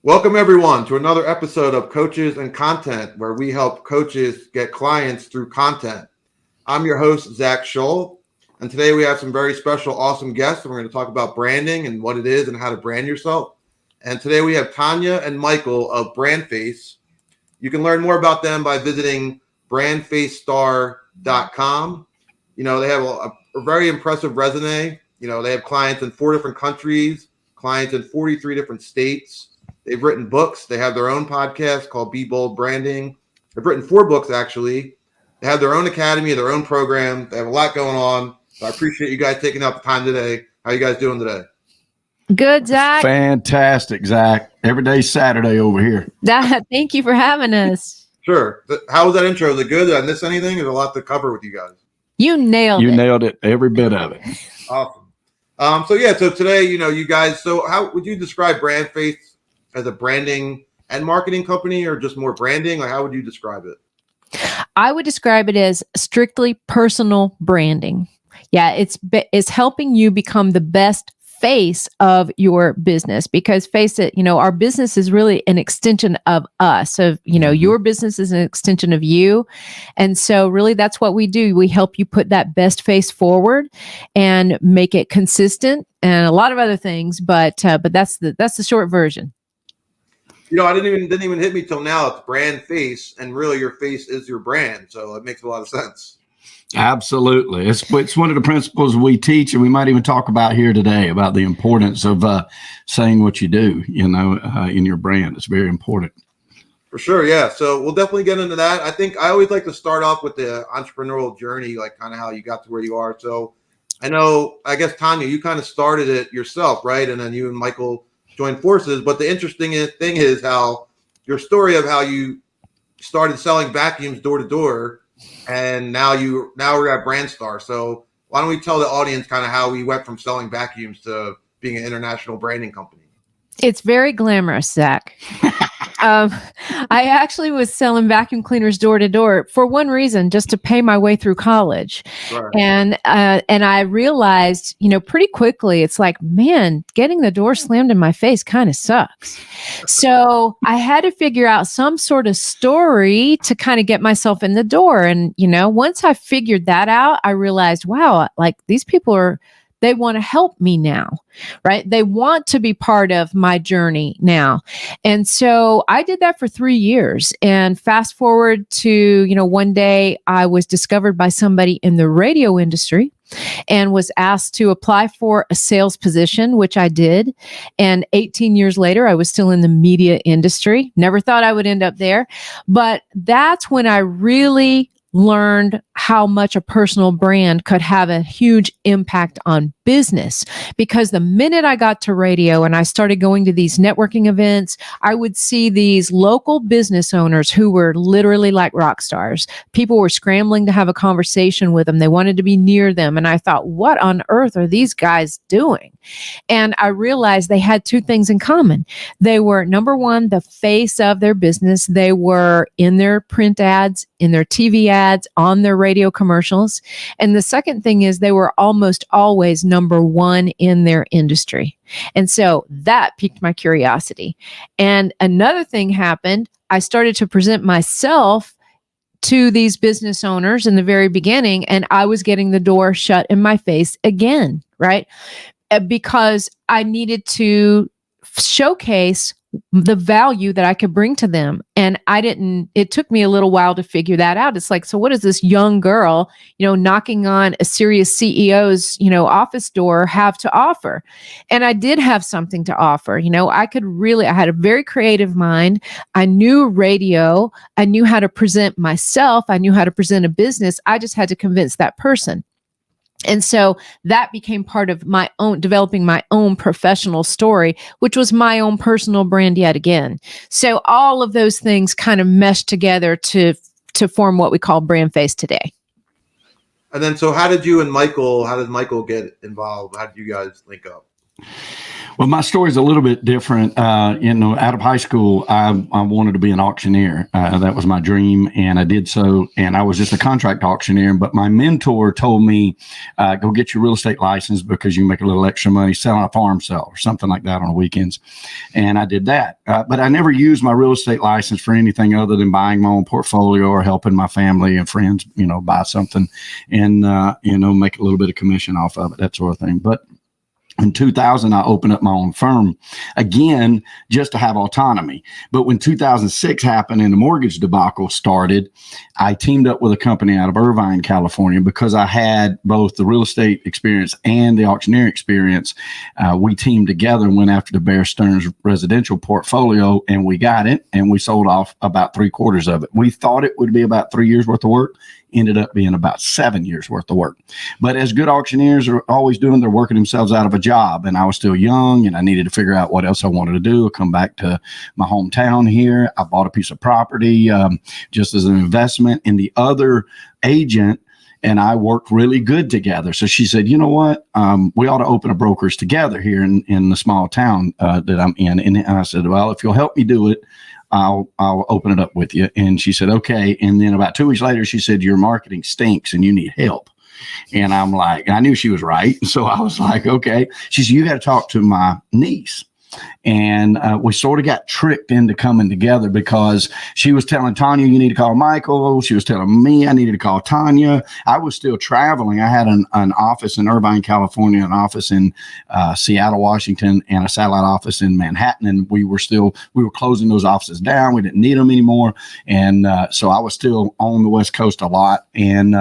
Welcome, everyone, to another episode of Coaches and Content, where we help coaches get clients through content. I'm your host, Zach Scholl, and today we have some very special, awesome guests, and we're going to talk about branding and what it is and how to brand yourself. And today we have Tonya and Michael of BrandFace. You can learn more about them by visiting brandfacestar.com. You know, they have a very impressive resume. You know, they have clients in 4 different countries, clients in 43 different states. They've written books. They have their own podcast called Be Bold Branding. They've written 4 books, actually. They have their own academy, their own program. They have a lot going on. So I appreciate you guys taking up the time today. How are you guys doing today? Good, Zach. Fantastic, Zach. Every day's Saturday over here. Thank you for having us. Sure. How was that intro? Was it good? Did I miss anything? There's a lot to cover with you guys. You nailed it. You nailed it, every bit of it. Awesome. So today, you guys, so how would you describe BrandFace as a branding and marketing company, or just more branding? Like, how would you describe it? I would describe it as strictly personal branding. Yeah, it's helping you become the best face of your business, because face it, our business is really an extension of us. So, your business is an extension of you. And so really that's what we do. We help you put that best face forward and make it consistent and a lot of other things. But that's the short version. I didn't even hit me till now. It's BrandFace, and really your face is your brand. So it makes a lot of sense. Absolutely. It's one of the principles we teach, and we might even talk about here today about the importance of saying what you do, in your brand. It's very important. For sure. Yeah. So we'll definitely get into that. I think I always like to start off with the entrepreneurial journey, like kind of how you got to where you are. So I guess, Tonya, you kind of started it yourself, right? And then you and Michael joined forces. But the interesting thing is how your story of how you started selling vacuums door to door, and now we're at BrandStar. So why don't we tell the audience kind of how we went from selling vacuums to being an international branding company? It's very glamorous, Zach. I actually was selling vacuum cleaners door to door for one reason, just to pay my way through college. Right. And I realized, pretty quickly, it's like, man, getting the door slammed in my face kind of sucks. So I had to figure out some sort of story to kind of get myself in the door. And, once I figured that out, I realized, wow, like these people they want to help me now, right? They want to be part of my journey now. And so I did that for 3 years. And fast forward to, one day I was discovered by somebody in the radio industry and was asked to apply for a sales position, which I did. And 18 years later, I was still in the media industry. Never thought I would end up there. But that's when I really learned how much a personal brand could have a huge impact on business. Because the minute I got to radio and I started going to these networking events, I would see these local business owners who were literally like rock stars. People were scrambling to have a conversation with them. They wanted to be near them. And I thought, what on earth are these guys doing? And I realized they had 2 things in common. They were, number one, the face of their business. They were in their print ads, in their TV ads, on their radio commercials. And the second thing is they were almost always number one in their industry. And so that piqued my curiosity. And another thing happened. I started to present myself to these business owners in the very beginning, and I was getting the door shut in my face again, right? Because I needed to showcase the value that I could bring to them. And it took me a little while to figure that out. It's like, so what does this young girl, knocking on a serious CEO's, office door have to offer? And I did have something to offer. I had a very creative mind. I knew radio. I knew how to present myself. I knew how to present a business. I just had to convince that person. And so that became part of developing my own professional story, which was my own personal brand yet again. So all of those things kind of meshed together to form what we call BrandFace today. And then, so how did Michael get involved? How did you guys link up? Well, my story is a little bit different. Out of high school, I wanted to be an auctioneer. That was my dream, and I did so. And I was just a contract auctioneer. But my mentor told me, go get your real estate license because you make a little extra money selling a farm sale or something like that on the weekends. And I did that. But I never used my real estate license for anything other than buying my own portfolio or helping my family and friends, buy something and, make a little bit of commission off of it, that sort of thing. But in 2000, I opened up my own firm again, just to have autonomy. But when 2006 happened and the mortgage debacle started, I teamed up with a company out of Irvine, California, because I had both the real estate experience and the auctioneer experience. We teamed together and went after the Bear Stearns residential portfolio, and we got it, and we sold off about 3/4 of it. We thought it would be about 3 years worth of work. Ended up being about 7 years worth of work. But as good auctioneers are always doing, they're working themselves out of a job. And I was still young and I needed to figure out what else I wanted to do. I come back to my hometown here. I bought a piece of property just as an investment. And the other agent and I worked really good together. So she said, you know what? We ought to open a brokerage together here in the small town that I'm in. And I said, well, if you'll help me do it, I'll open it up with you. And she said, okay. And then about 2 weeks later, she said, your marketing stinks and you need help. And I'm like, I knew she was right. So I was like, okay. She said, you got to talk to my niece. And we sort of got tricked into coming together because she was telling Tonya, you need to call Michael. She was telling me I needed to call Tonya. I was still traveling. I had an office in Irvine, California, an office in Seattle, Washington, and a satellite office in Manhattan. And we were closing those offices down. We didn't need them anymore. And so I was still on the West Coast a lot. And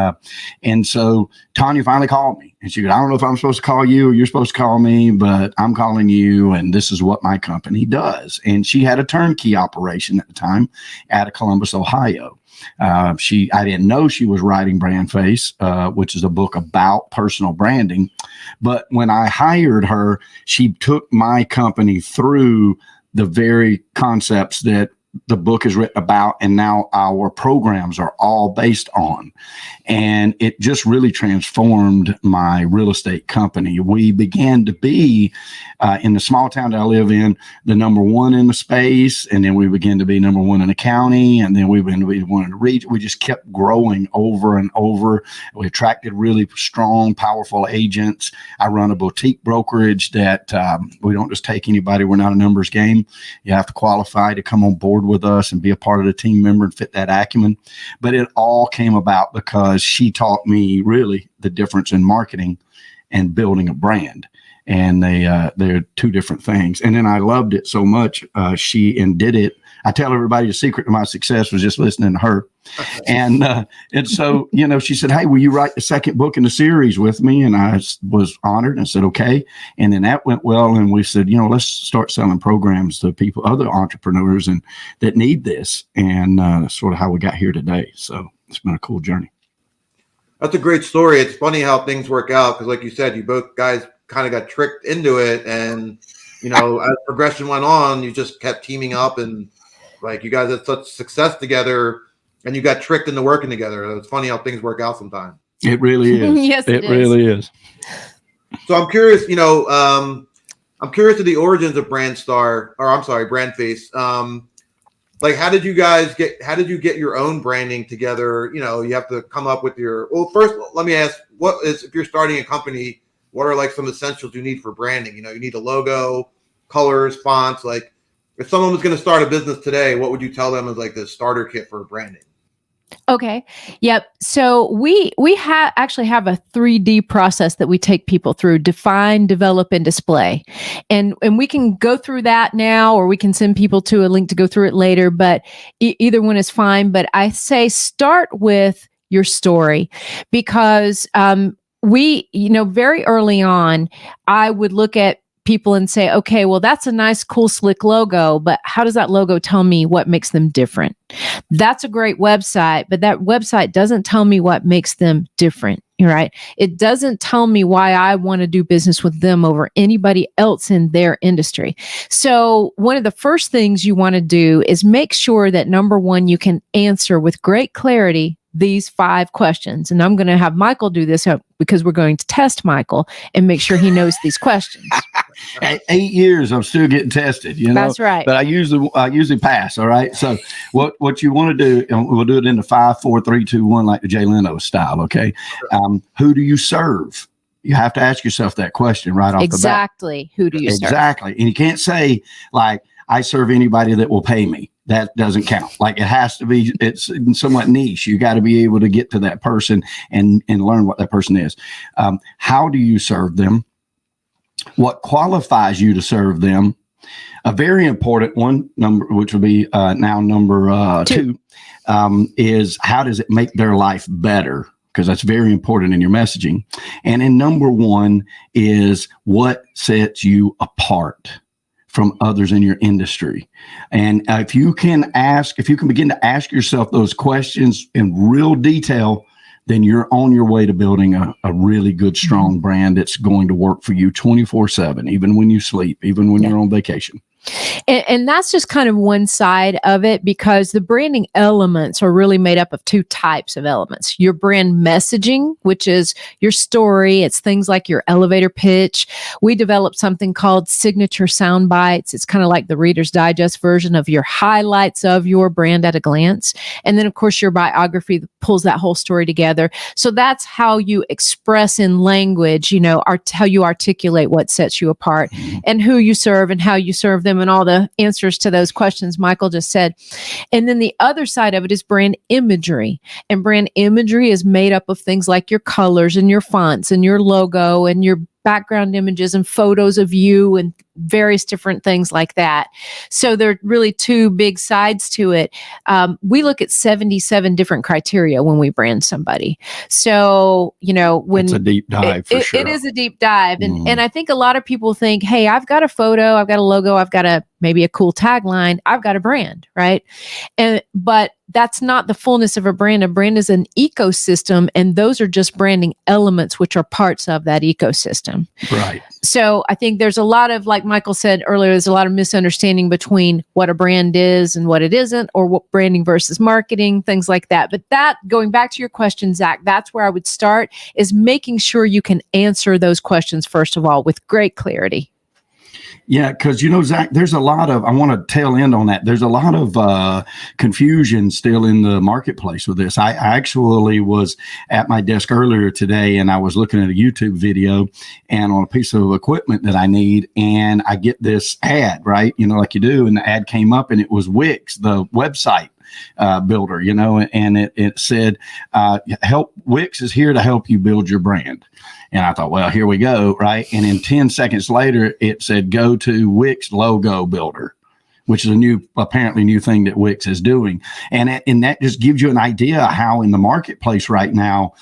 so Tonya finally called me. And she goes, I don't know if I'm supposed to call you or you're supposed to call me, but I'm calling you. And this is what my company does. And she had a turnkey operation at the time out of Columbus, Ohio. I didn't know she was writing BrandFace, which is a book about personal branding. But when I hired her, she took my company through the very concepts that the book is written about, and now our programs are all based on. And it just really transformed my real estate company. We began to be, in the small town that I live in, the number one in the space. And then we began to be number one in the county. And then we began to be one in the region. We just kept growing over and over. We attracted really strong, powerful agents. I run a boutique brokerage that we don't just take anybody. We're not a numbers game. You have to qualify to come on board with us and be a part of the team member and fit that acumen. But it all came about because she taught me really the difference in marketing and building a brand. And they're two different things. And then I loved it so much. She did it. I tell everybody the secret to my success was just listening to her. And so, she said, hey, will you write the second book in the series with me? And I was honored and said, okay. And then that went well. And we said, let's start selling programs to people, other entrepreneurs and that need this. And that's sort of how we got here today. So it's been a cool journey. That's a great story. It's funny how things work out. Because like you said, you both guys kind of got tricked into it. And, as progression went on, you just kept teaming up and like you guys had such success together and you got tricked into working together. It's funny how things work out sometimes. It really is. Yes, it really is. So I'm curious, I'm curious of the origins of BrandFace. Like, how did you get your own branding together? You have to come up with first, let me ask, if you're starting a company, what are like some essentials you need for branding? You need a logo, colors, fonts. Like if someone was going to start a business today, what would you tell them as like the starter kit for branding? Okay. Yep. So we actually have a 3D process that we take people through: define, develop, and display. And we can go through that now, or we can send people to a link to go through it later, but either one is fine. But I say start with your story because, very early on, I would look at people and say, okay, well, that's a nice, cool, slick logo, but how does that logo tell me what makes them different? That's a great website, but that website doesn't tell me what makes them different, right? It doesn't tell me why I want to do business with them over anybody else in their industry. So one of the first things you want to do is make sure that, number one, you can answer with great clarity these 5 questions. And I'm going to have Michael do this because we're going to test Michael and make sure he knows these questions. At 8 years, I'm still getting tested, That's right. But I usually pass. All right. So what you want to do, and we'll do it in the 5, 4, 3, 2, 1, like the Jay Leno style. Okay. Who do you serve? You have to ask yourself that question right off the bat. Exactly. Who do you serve? Exactly. And you can't say like, I serve anybody that will pay me. That doesn't count. Like it has to be, it's somewhat niche. You got to be able to get to that person and learn what that person is. How do you serve them? What qualifies you to serve them? A very important one, which will be now number 2, is how does it make their life better? Because that's very important in your messaging. And in number 1 is what sets you apart from others in your industry. And if you can begin to ask yourself those questions in real detail, then you're on your way to building a really good, strong brand that's going to work for you 24/7, even when you sleep, even when you're on vacation. And that's just kind of one side of it, because the branding elements are really made up of 2 types of elements. Your brand messaging, which is your story. It's things like your elevator pitch. We developed something called signature sound bites. It's kind of like the Reader's Digest version of your highlights of your brand at a glance. And then, of course, your biography that pulls that whole story together. So that's how you express in language, how you articulate what sets you apart and who you serve and how you serve them, and all the answers to those questions Michael just said. And then the other side of it is brand imagery. And brand imagery is made up of things like your colors and your fonts and your logo and your background images and photos of you and various different things like that. So there are really 2 big sides to it. We look at 77 different criteria when we brand somebody. So, when it's a deep dive, for sure. It is a deep dive. And I think a lot of people think, hey, I've got a photo, I've got a logo, I've got maybe a cool tagline, I've got a brand, right? But that's not the fullness of a brand. A brand is an ecosystem, and those are just branding elements, which are parts of that ecosystem. Right. So I think there's a lot of, like Michael said earlier, there's a lot of misunderstanding between what a brand is and what it isn't, or what branding versus marketing, things like that. But going back to your question, Zach, that's where I would start, is making sure you can answer those questions, first of all, with great clarity. Yeah, because, Zach, there's a lot of, I want to tail end on that. There's a lot of confusion still in the marketplace with this. I actually was at my desk earlier today, and I was looking at a YouTube video and on a piece of equipment that I need, and I get this ad, right? Like you do, and the ad came up, and it was Wix, the website builder, and it said, Wix is here to help you build your brand. And I thought, well, here we go, right? And then 10 seconds later, it said, go to Wix Logo Builder, which is apparently new thing that Wix is doing. And that just gives you an idea how in the marketplace right now,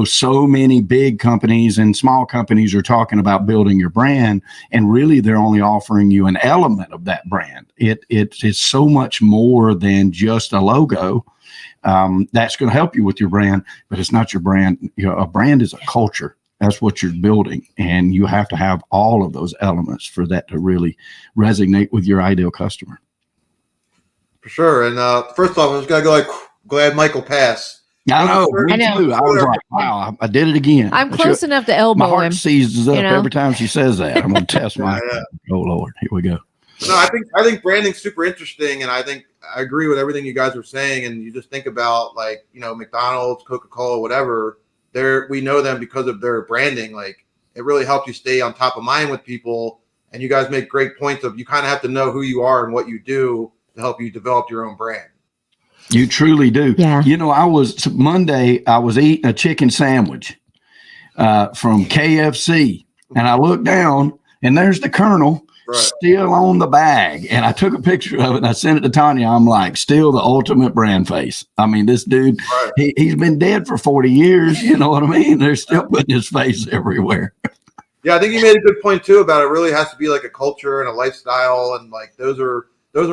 so many big companies and small companies are talking about building your brand, and really they're only offering you an element of that brand. It's so much more than just a logo. That's going to help you with your brand, but it's not your brand. A brand is a culture. That's what you're building. And you have to have all of those elements for that to really resonate with your ideal customer. For sure. And first off, I was going to go glad Michael passed. I know. Me too. I was like, wow, I did it again. I'm close enough to elbow him. My heart seizes up every time she says that. I'm going to test my, oh Lord, here we go. No, I think branding's super interesting. And I think I agree with everything you guys are saying. And you just think about McDonald's, Coca-Cola, whatever. We know them because of their branding. Like, it really helps you stay on top of mind with people. And you guys make great points of, you kind of have to know who you are and what you do to help you develop your own brand. You truly do. Yeah. Monday, I was eating a chicken sandwich from KFC, and I looked down, and there's the Colonel still on the bag. And I took a picture of it and I sent it to Tonya. I'm like, still the ultimate BrandFace. I mean, this dude, he's been dead for 40 years. You know what I mean? They're still putting his face everywhere. Yeah, I think you made a good point too about it really has to be like a culture and a lifestyle. And like, those are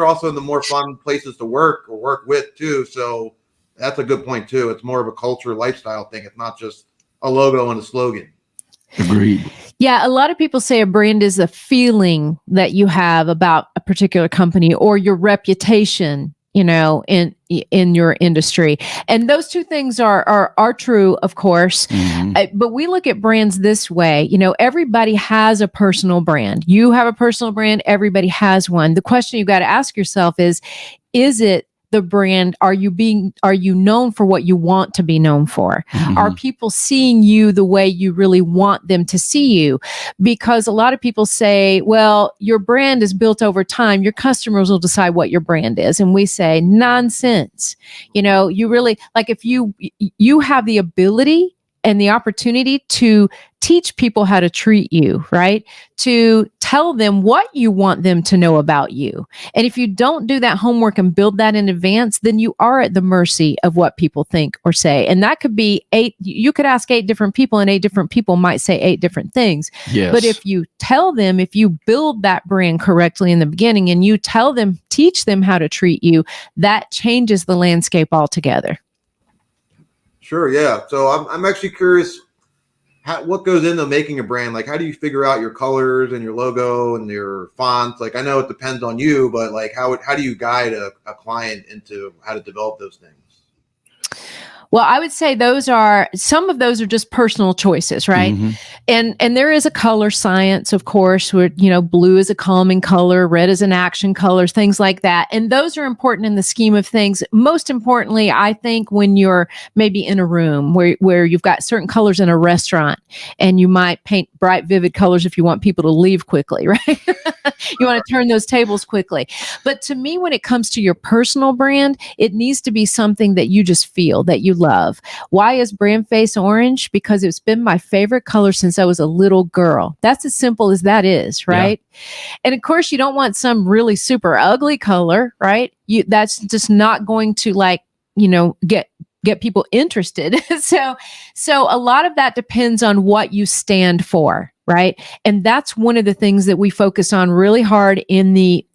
also the more fun places to work or work with too. So that's a good point too. It's more of a culture lifestyle thing. It's not just a logo and a slogan. Agreed. Yeah, a lot of people say a brand is a feeling that you have about a particular company or your reputation in your industry. And those two things are true, of course. But we look at brands this way. Everybody has a personal brand. You have a personal brand. Everybody has one. The question you've got to ask yourself is it the brand? Are you known for what you want to be known for? Are people seeing you the way you really want them to see you? Because a lot of people say, well, your brand is built over time. Your customers will decide what your brand is. And we say, nonsense. You really, like, if you have the ability and the opportunity to teach people how to treat you, right? To tell them what you want them to know about you. And if you don't do that homework and build that in advance, then you are at the mercy of what people think or say. And that could be you could ask 8 different people and 8 different people might say 8 different things. Yes. But if you tell them, if you build that brand correctly in the beginning and you tell them, teach them how to treat you, that changes the landscape altogether. Sure. Yeah. So I'm actually curious, what goes into making a brand? Like, how do you figure out your colors and your logo and your fonts? Like, I know it depends on you, but like, how do you guide a client into how to develop those things? Well, I would say some of those are just personal choices, right? And there is a color science, of course, where, blue is a calming color, red is an action color, things like that. And those are important in the scheme of things. Most importantly, I think when you're maybe in a room where you've got certain colors in a restaurant and you might paint bright, vivid colors if you want people to leave quickly, right? You want to turn those tables quickly. But to me, when it comes to your personal brand, it needs to be something that you just feel, that you love. Why is BrandFace orange? Because it's been my favorite color since I was a little girl. That's as simple as that is, right? Yeah. And of course, you don't want some really super ugly color, right? That's just not going to get people interested. So a lot of that depends on what you stand for, right? And that's one of the things that we focus on really hard in the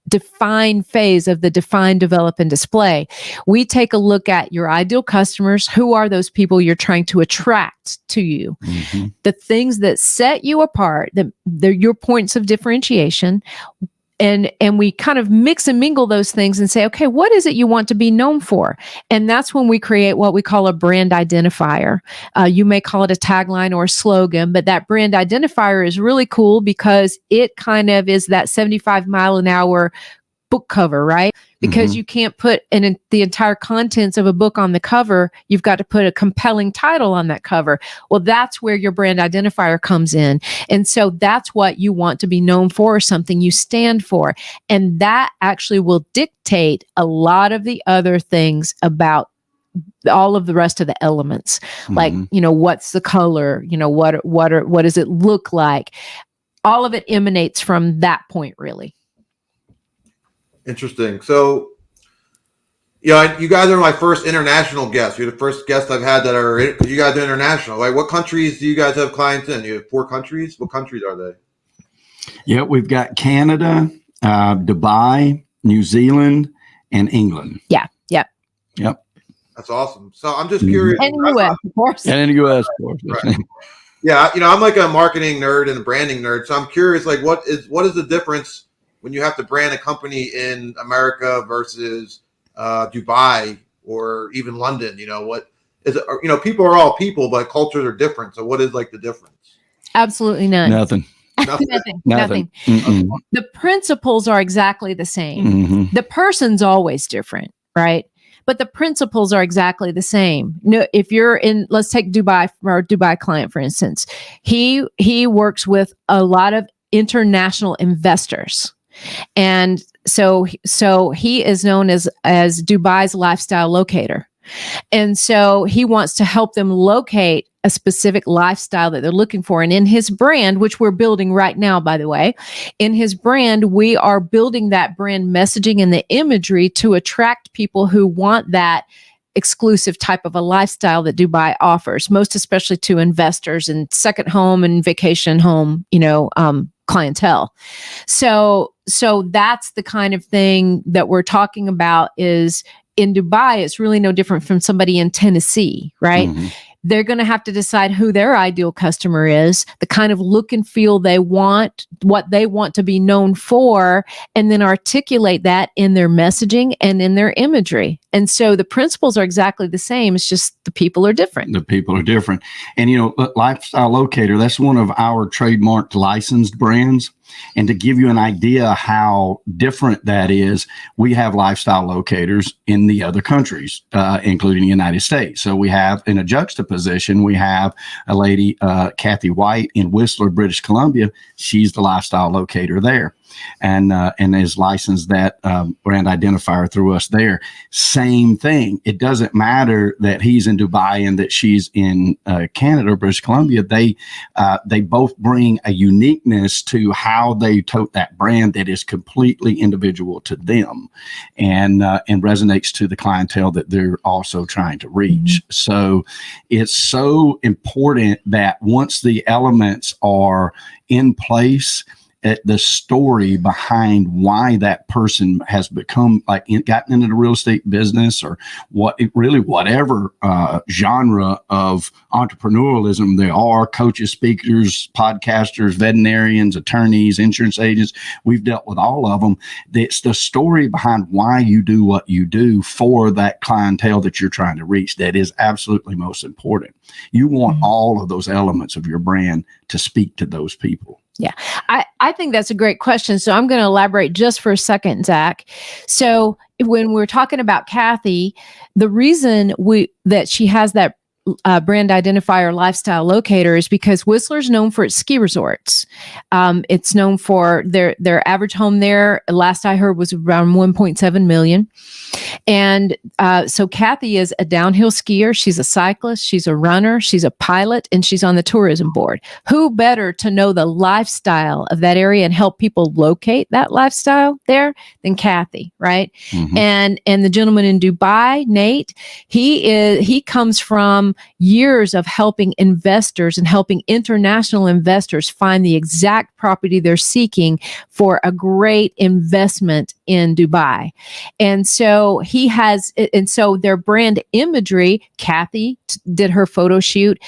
define phase of the define, develop, and display. We take a look at your ideal customers. Who are those people you're trying to attract to you? The things that set you apart, they're your points of differentiation. And we kind of mix and mingle those things and say, okay, what is it you want to be known for? And that's when we create what we call a brand identifier. You may call it a tagline or a slogan, but that brand identifier is really cool because it kind of is that 75-mile-an-hour book cover, right? Because you can't put the entire contents of a book on the cover. You've got to put a compelling title on that cover. Well, that's where your brand identifier comes in. And so that's what you want to be known for, something you stand for. And that actually will dictate a lot of the other things about all of the rest of the elements. Like, what's the color? What does it look like? All of it emanates from that point, really. Interesting. So, you guys are my first international guest. You're the first guest I've had that are, you guys are international. Like, what countries do you guys have clients in? You have 4 countries. What countries are they? Yeah, we've got Canada, Dubai, New Zealand, and England. Yeah. Yep. That's awesome. So I'm just curious. And in the U.S., of course. And in the U.S., of course. Right. Yeah, I'm like a marketing nerd and a branding nerd. So I'm curious, like, what is the difference when you have to brand a company in America versus Dubai or even London? What is it? People are all people, but cultures are different. So what is like the difference? Absolutely none. Nothing. Nothing. The principles are exactly the same. The person's always different, right? But the principles are exactly the same. No, if you're in, let's take Dubai, our Dubai client, for instance, he works with a lot of international investors. And so he is known as Dubai's lifestyle locator. And so he wants to help them locate a specific lifestyle that they're looking for. And in his brand, which we're building right now, by the way, in his brand, we are building that brand messaging and the imagery to attract people who want that exclusive type of a lifestyle that Dubai offers, most especially to investors and second home and vacation home, clientele. So that's the kind of thing that we're talking about. Is in Dubai, it's really no different from somebody in Tennessee, right? they're going to have to decide who their ideal customer is, the kind of look and feel they want, what they want to be known for, and then articulate that in their messaging and in their imagery. And so the principles are exactly the same. It's just the people are different. The people are different. And, Lifestyle Locator, that's one of our trademarked licensed brands. And to give you an idea how different that is, we have lifestyle locators in the other countries, including the United States. So we have, in a juxtaposition, we have a lady, Kathy White, in Whistler, British Columbia. She's the lifestyle locator there, and is licensed that brand identifier through us there. Same thing. It doesn't matter that he's in Dubai and that she's in Canada or British Columbia. They both bring a uniqueness to how they tote that brand that is completely individual to them, and resonates to the clientele that they're also trying to reach. Mm-hmm. So it's so important that once the elements are in place, the story behind why that person has become gotten into the real estate business, or whatever genre of entrepreneurialism they are, coaches, speakers, podcasters, veterinarians, attorneys, insurance agents. We've dealt with all of them. It's the story behind why you do what you do for that clientele that you're trying to reach that is absolutely most important. You want all of those elements of your brand to speak to those people. Yeah, I think that's a great question. So I'm going to elaborate just for a second, Zach. So when we're talking about Kathy, the reason that she has that brand identifier lifestyle locator is because Whistler's known for its ski resorts. It's known for their average home there. Last I heard was around 1.7 million. And so Kathy is a downhill skier. She's a cyclist. She's a runner. She's a pilot, and she's on the tourism board. Who better to know the lifestyle of that area and help people locate that lifestyle there than Kathy, right? Mm-hmm. And the gentleman in Dubai, Nate, he comes from years of helping investors and helping international investors find the exact property they're seeking for a great investment in Dubai. And so so their brand imagery, Kathy did her photo shoot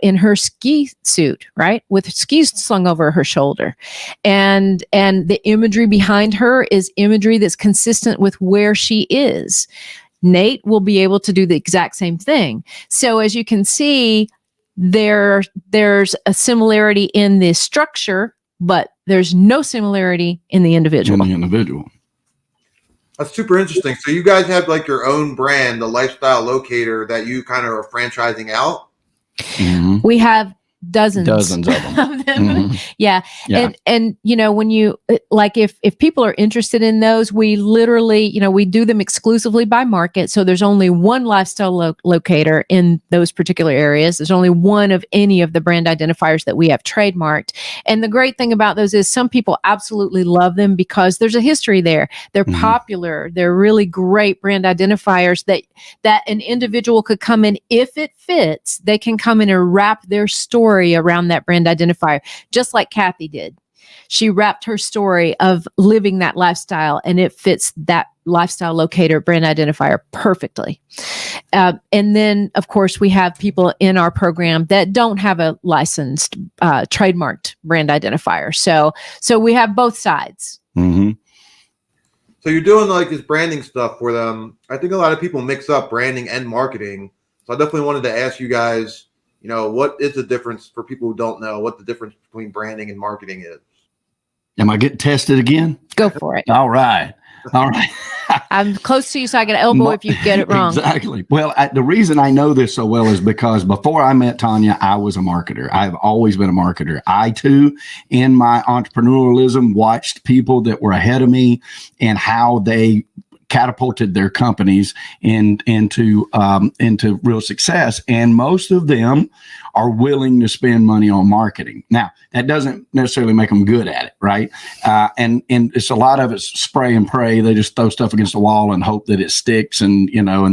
in her ski suit, right? With skis slung over her shoulder. And the imagery behind her is imagery that's consistent with where she is. Nate will be able to do the exact same thing. So as you can see, there's a similarity in the structure, but there's no similarity in the individual. That's super interesting. So you guys have your own brand, the Lifestyle Locator, that you kind of are franchising out? Mm-hmm. We have dozens of them. Mm-hmm. Yeah. And when you if people are interested in those, we literally, we do them exclusively by market. So there's only one lifestyle locator in those particular areas. There's only one of any of the brand identifiers that we have trademarked. And the great thing about those is some people absolutely love them because there's a history there. They're mm-hmm. popular. They're really great brand identifiers that an individual could come in. If it fits, they can come in and wrap their story around that brand identifier, just like Kathy did. She wrapped her story of living that lifestyle, and it fits that lifestyle locator brand identifier perfectly. And then, of course, we have people in our program that don't have a licensed, trademarked brand identifier. So we have both sides. Mm-hmm. So you're doing this branding stuff for them. I think a lot of people mix up branding and marketing. So I definitely wanted to ask you guys, what is the difference for people who don't know what the difference between branding and marketing is? Am I getting tested again? Go for it. All right. I'm close to you, so I can elbow if you get it wrong. Exactly. Well, the reason I know this so well is because before I met Tonya, I was a marketer. I've always been a marketer. I, too, in my entrepreneurialism, watched people that were ahead of me and how they catapulted their companies into real success. And most of them are willing to spend money on marketing. Now, that doesn't necessarily make them good at it, right? And it's a lot of it's spray and pray. They just throw stuff against the wall and hope that it sticks and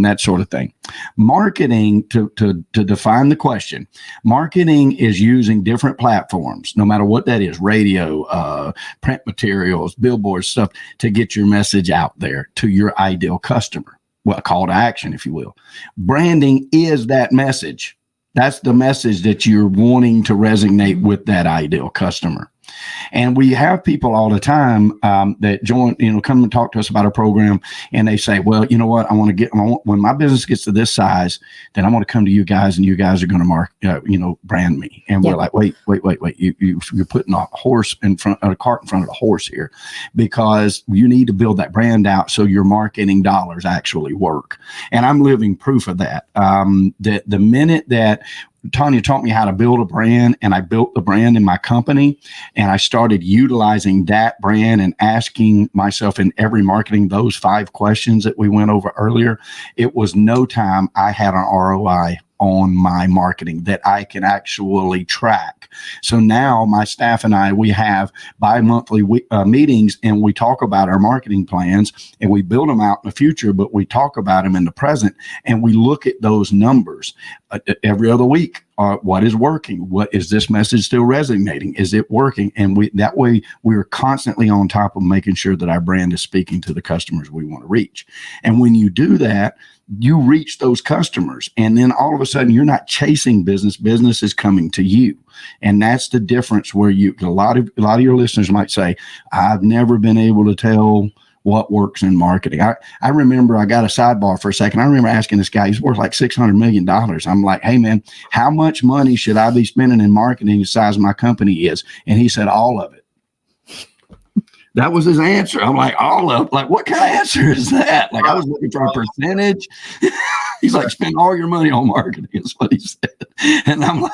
that sort of thing. Marketing, to define the question, marketing is using different platforms, no matter what that is, radio, print materials, billboards, stuff, to get your message out there to your ideal customer. Well, a call to action, if you will. Branding is that message. That's the message that you're wanting to resonate with that ideal customer. And we have people all the time that join, come and talk to us about our program, and they say, well, you know what, when my business gets to this size, then I want to come to you guys, and you guys are going to brand me. And we're like, wait, you're putting a cart in front of the horse here, because you need to build that brand out so your marketing dollars actually work. And I'm living proof of that. That the minute that Tonya taught me how to build a brand, and I built the brand in my company, and I started utilizing that brand and asking myself in every marketing those 5 questions that we went over earlier. It was no time I had an ROI on my marketing that I can actually track. So now my staff and I, we have bi-monthly meetings, and we talk about our marketing plans, and we build them out in the future, but we talk about them in the present, and we look at those numbers every other week. What is working? What is this message still resonating? Is it working? And that way we're constantly on top of making sure that our brand is speaking to the customers we want to reach. And when you do that, you reach those customers, and then all of a sudden you're not chasing business. Business is coming to you. And that's the difference where a lot of your listeners might say, I've never been able to tell what works in marketing. I remember, I got a sidebar for a second. I remember asking this guy, he's worth like $600 million. I'm like, hey man, how much money should I be spending in marketing the size my company is? And he said, all of it. That was his answer. I'm like, all of it? Like, what kind of answer is that? Like, I was looking for a percentage. He's like, spend all your money on marketing, is what he said. And I'm like,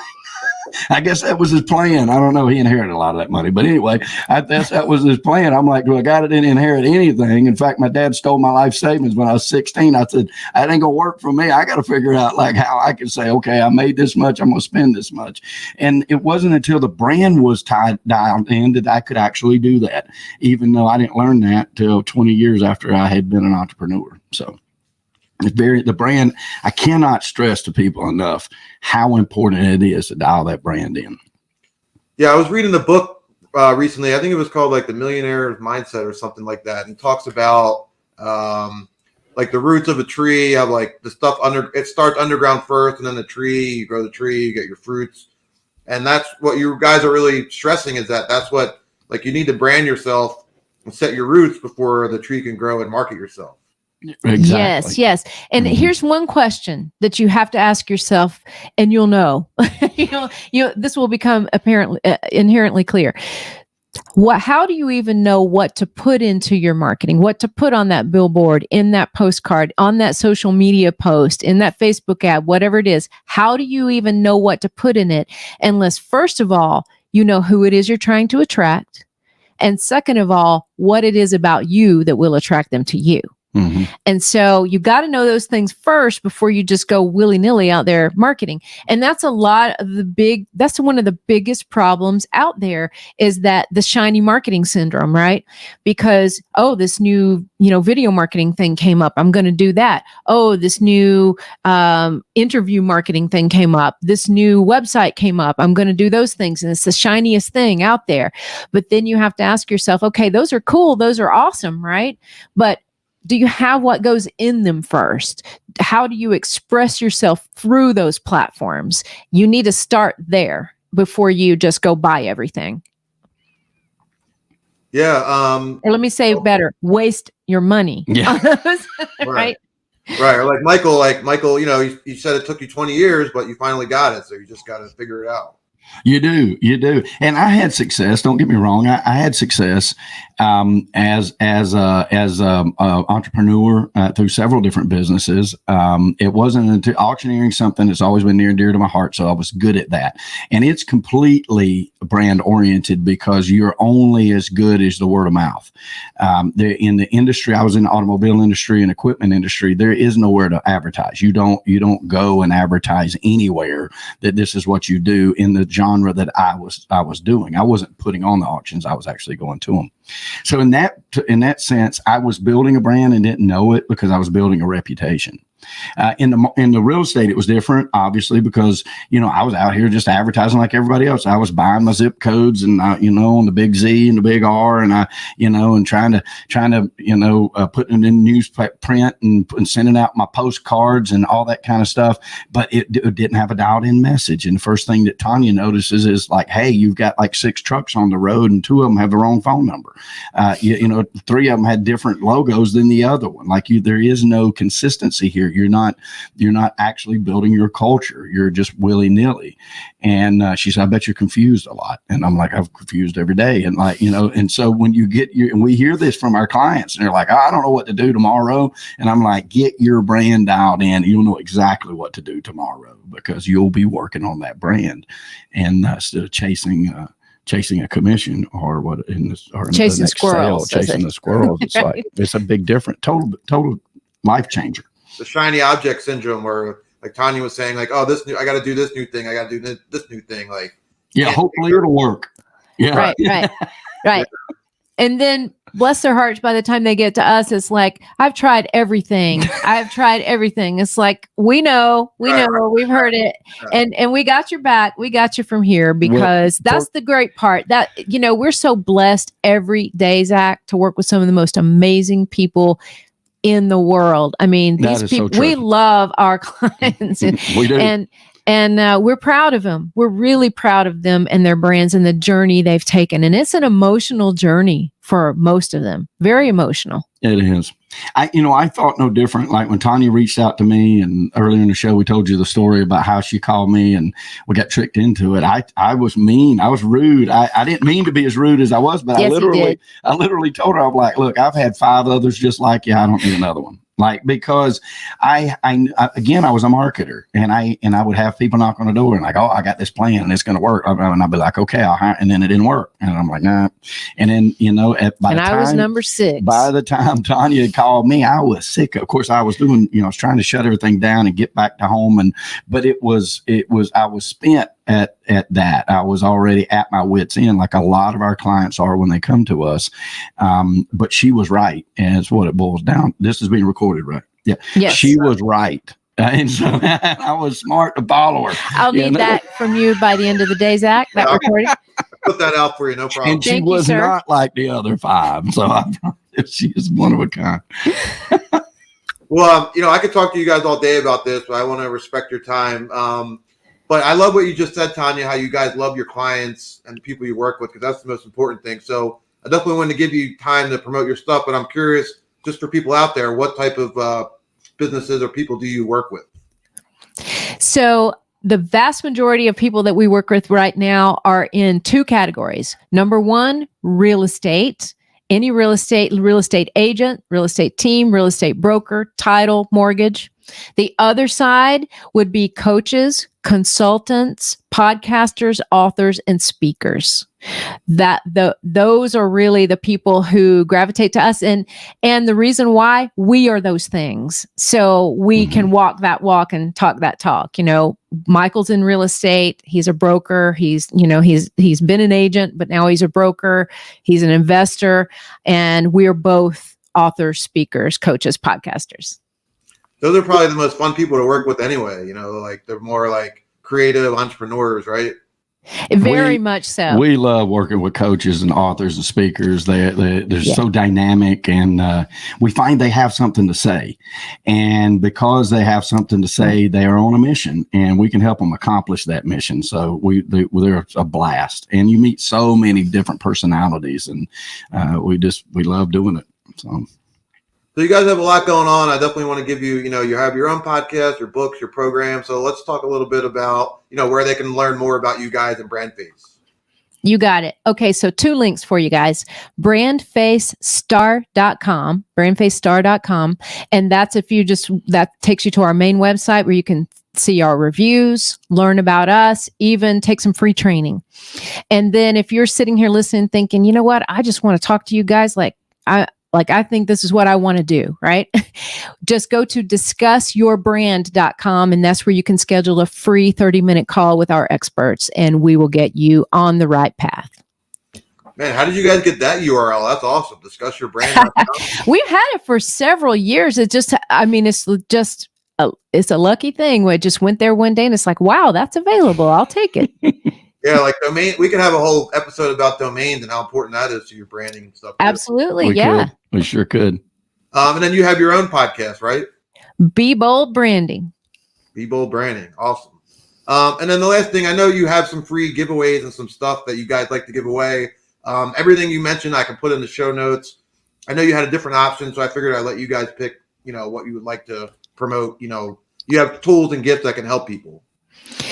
I guess that was his plan. I don't know. He inherited a lot of that money. But anyway, that was his plan. I'm like, well, a guy that didn't inherit anything. In fact, my dad stole my life savings when I was 16. I said, that ain't going to work for me. I got to figure out like how I can say, okay, I made this much, I'm going to spend this much. And it wasn't until the brand was dialed in that I could actually do that, even though I didn't learn that till 20 years after I had been an entrepreneur. So the brand, I cannot stress to people enough how important it is to dial that brand in. Yeah, I was reading the book recently. I think it was called like the Millionaire Mindset or something like that, and talks about like the roots of a tree. Have like the stuff it starts underground first, and then the tree. You grow the tree, you get your fruits, and that's what you guys are really stressing. Is that's what, like, you need to brand yourself and set your roots before the tree can grow and market yourself. Exactly. Yes. And here's one question that you have to ask yourself, and you'll know, this will become apparently inherently clear. How do you even know what to put into your marketing, what to put on that billboard, in that postcard, on that social media post, in that Facebook ad, whatever it is? How do you even know what to put in it unless, first of all, you know who it is you're trying to attract, and second of all, what it is about you that will attract them to you? Mm-hmm. And so you got to know those things first before you just go willy-nilly out there marketing. And that's one of the biggest problems out there, is that the shiny marketing syndrome, right? Because, this new, video marketing thing came up, I'm going to do that. This new interview marketing thing came up. This new website came up. I'm going to do those things. And it's the shiniest thing out there. But then you have to ask yourself, okay, those are cool. Those are awesome, right? But do you have what goes in them first? How do you express yourself through those platforms? You need to start there before you just go buy everything. Yeah. Or let me say better, waste your money. Yeah. Right. Right. Or like Michael, you said it took you 20 years, but you finally got it. So you just got to figure it out. You do. And I had success. Don't get me wrong. I had success as a entrepreneur through several different businesses. It wasn't until auctioneering, something that's always been near and dear to my heart. So I was good at that. And it's completely brand oriented, because you're only as good as the word of mouth. In the industry, I was in the automobile industry and equipment industry. There is nowhere to advertise. You don't go and advertise anywhere that this is what you do in the genre that I was doing. I wasn't putting on the auctions. I was actually going to them. So in that sense, I was building a brand and didn't know it, because I was building a reputation. In the real estate, it was different, obviously, because, I was out here just advertising like everybody else. I was buying my zip codes and, on the big Z and the big R, and and trying to, putting it in newsprint and sending out my postcards and all that kind of stuff. But it didn't have a dialed in message. And the first thing that Tonya notices is like, hey, you've got like 6 trucks on the road and 2 of them have the wrong phone number. 3 of them had different logos than the other one. Like there is no consistency here. You're not actually building your culture. You're just willy nilly. And she said, I bet you're confused a lot. And I'm like, I'm confused every day. And and so when you get and we hear this from our clients and they're like, I don't know what to do tomorrow. And I'm like, get your brand dialed in. You'll know exactly what to do tomorrow because you'll be working on that brand. And instead of chasing a commission or chasing squirrels. Chasing the squirrels. It's like, it's a big difference. Total life changer. The shiny object syndrome where like Tonya was saying like, oh, I got to do this new thing. I got to do this new thing. Like, yeah, hopefully it'll work. Yeah. Right. And then bless their hearts, by the time they get to us, it's like, I've tried everything. It's like, we know, we've heard it. And we got your back. We got you from here because that's the great part that, we're so blessed every day, Zach, to work with some of the most amazing people in the world. I mean, these people, we love our clients we do. And we're proud of them. We're really proud of them and their brands and the journey they've taken. And it's an emotional journey for most of them. Very emotional. It is. I thought no different. Like when Tonya reached out to me and earlier in the show, we told you the story about how she called me and we got tricked into it. I was mean. I was rude. I didn't mean to be as rude as I was, but yes, I literally told her, I was like, look, I've had 5 others just like you. I don't need another one. Like, because I was a marketer and I would have people knock on the door and like, oh, I got this plan and it's going to work. And I'd be like, okay, I'll hire. And then it didn't work. And I'm like, nah. And then, I was number 6. By the time Tonya had called me, I was sick. Of course, I was doing, I was trying to shut everything down and get back to home. But I was spent at that. I was already at my wit's end, like a lot of our clients are when they come to us. But she was right. And it's what it boils down. This is being recorded, right? Yeah. Yes. She was right. And so I was smart to follow her. I'll need that from you by the end of the day, Zach, that recording. Put that out for you, no problem. And she was not like the other 5. So she is one of a kind. Well, I could talk to you guys all day about this, but I want to respect your time. But I love what you just said, Tonya, how you guys love your clients and the people you work with, because that's the most important thing. So I definitely want to give you time to promote your stuff, but I'm curious, just for people out there, what type of businesses or people do you work with? So the vast majority of people that we work with right now are in 2 categories. Number 1, real estate. Any real estate agent, real estate team, real estate broker, title, mortgage. The other side would be coaches, consultants, podcasters, authors, and speakers. Those are really the people who gravitate to us, and the reason why we are those things. So we can walk that walk and talk that talk. Michael's in real estate. He's a broker. He's been an agent, but now he's a broker. He's an investor, and we're both authors, speakers, coaches, podcasters. Those are probably the most fun people to work with anyway. Like they're more like creative entrepreneurs, right? Very much so. We love working with coaches and authors and speakers. They're so dynamic, and we find they have something to say. And because they have something to say, they are on a mission, and we can help them accomplish that mission. So they're a blast, and you meet so many different personalities, and we love doing it. So you guys have a lot going on. I definitely want to give you, you have your own podcast, your books, your program. So let's talk a little bit about, where they can learn more about you guys and BrandFace. You got it. Okay. So 2 links for you guys, BrandFaceStar.com, BrandFaceStar.com. And that's that takes you to our main website where you can see our reviews, learn about us, even take some free training. And then if you're sitting here listening, thinking, you know what, I just want to talk to you guys I think this is what I want to do, right? Just go to discussyourbrand.com, and that's where you can schedule a free 30-minute call with our experts, and we will get you on the right path. Man, how did you guys get that URL? That's awesome. Discussyourbrand.com. We've had it for several years. It's just it's a lucky thing where it just went there one day and it's like, wow, that's available. I'll take it. Yeah, like domain. We could have a whole episode about domains and how important that is to your branding and stuff. Absolutely. We sure could. And then you have your own podcast, right? Be Bold Branding. Be Bold Branding. Awesome. And then the last thing, I know you have some free giveaways and some stuff that you guys like to give away. Everything you mentioned, I can put in the show notes. I know you had a different option, so I figured I'd let you guys pick, what you would like to promote. You have tools and gifts that can help people.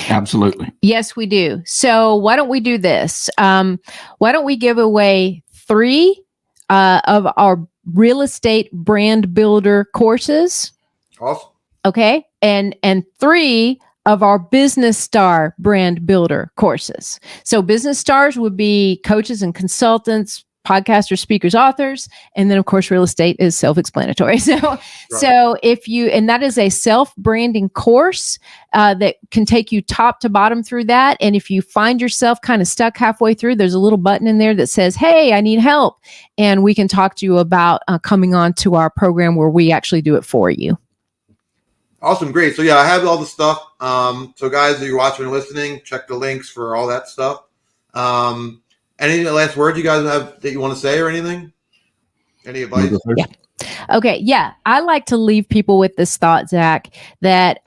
Absolutely. Yes, we do. So why don't we do this? Why don't we give away 3 of our real estate brand builder courses? Awesome. Okay. And 3 of our business star brand builder courses. So business stars would be coaches and consultants, podcasters, speakers, authors, and then of course real estate is self-explanatory. So and that is a self-branding course that can take you top to bottom through that. And if you find yourself kind of stuck halfway through, there's a little button in there that says, "Hey, I need help," and we can talk to you about coming on to our program where we actually do it for you. Awesome. Great. So yeah, I have all the stuff. So guys, if you're watching and listening, check the links for all that stuff. Any last words you guys have that you want to say or anything? Any advice? Yeah. Okay. Yeah. I like to leave people with this thought, Zach, that,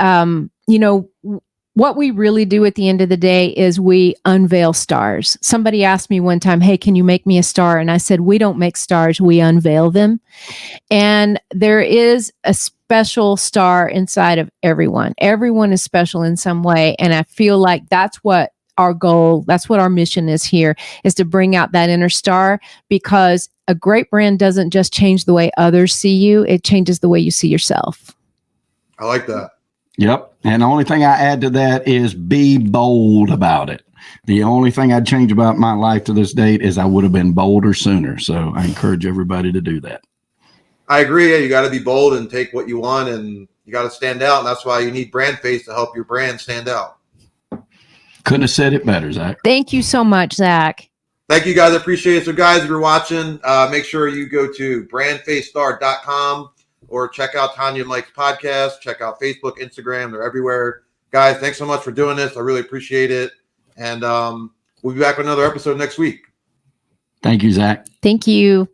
what we really do at the end of the day is we unveil stars. Somebody asked me one time, "Hey, can you make me a star?" And I said, "We don't make stars, we unveil them." And there is a special star inside of everyone. Everyone is special in some way. And I feel like that's what our goal, that's what our mission is here, is to bring out that inner star, because a great brand doesn't just change the way others see you, it changes the way you see yourself. I like that. Yep. And the only thing I add to that is be bold about it. The only thing I'd change about my life to this date is I would have been bolder sooner. So I encourage everybody to do that. I agree. Yeah, you got to be bold and take what you want, and you got to stand out. And that's why you need BrandFace to help your brand stand out. Couldn't have said it better, Zach. Thank you so much, Zach. Thank you, guys. I appreciate it. So, guys, if you're watching, make sure you go to brandfacestar.com or check out Tonya and Mike's podcast. Check out Facebook, Instagram. They're everywhere. Guys, thanks so much for doing this. I really appreciate it. And we'll be back with another episode next week. Thank you, Zach. Thank you.